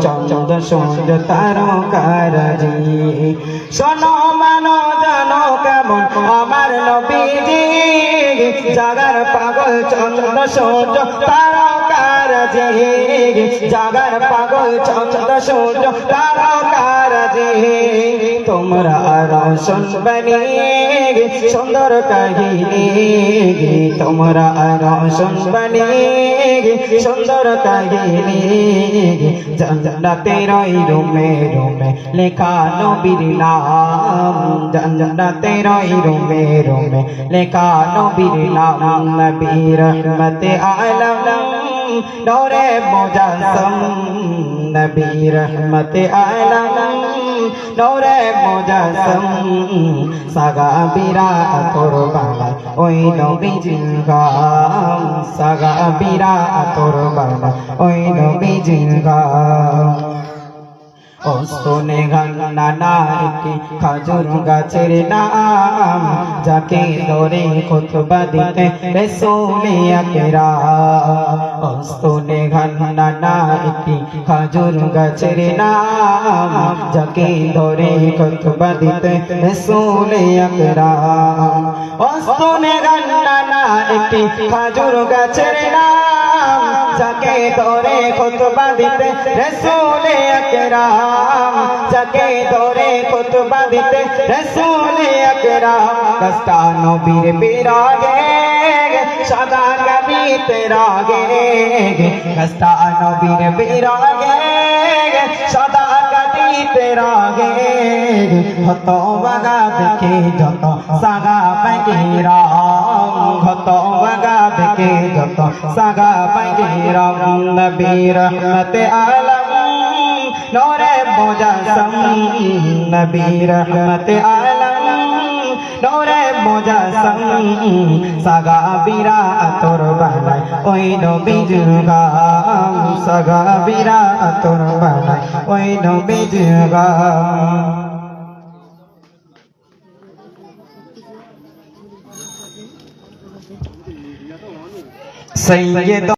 চন্দ্র সূর্য তারকারাজি শোনো মানো জানো কেমন আমার নবীজি জাগার পাগল চন্দ্র সূর্য তারকারাজি জাগার পাগল চন্দ্র সূর্য তারকারাজি তোমরা আরো শুনবনি সুন্দর কাহিনী তোমরা আরো শুনবনি সুন্দর কাহিনী জান্নাতের ওই রুমে রুমে লেখা নবীর নাম জান্নাতের ওই রুমে রুমে লেখা নবীর নাম নবী রহমতে আলম নূরে মুজাসসম নবী রহমতে আলম নূরে মুজাসসম সাগাবিরা কুরবান ওই নবীজির গাম সাগাবিরা কুরবান ওই নবীজির গাম ওস্তনে গান্না একটি খাজুর গাছের নাম যাকে ধরে খুতবা দিতে রাসূলে আকরাম ওস্তনে গান্না একটি খাজুর গাছের নাম যাকে ধরে খুতবা দিতে রাসূলে আকরাম ওস্তনে গান্না একটি খাজুর গাছের নাম যাকে ধরে খুতবা দিতে রাসূলে আকরাম যাকে ধরে খুতবা দিতে রাসূলে আকরাম দস্তা নবীর বিরাগে সদা কবি তেরা গে দস্তা নবীর বিরাগে সদা কবি তেরা গে হত বাগা দেখে যত সাগা পাগেরা হত বাগা দেখে যত সাগা পাগেরা নবী রহমতে আলম নূরে মুজাসসম নবী রহমতে আলম নূরে মুজাসসম সাগাবিরা আতর বানায় ওই নবীজির গাম সাগাবিরা আতর বানায় ওই নবীজির গাম সৈয়দ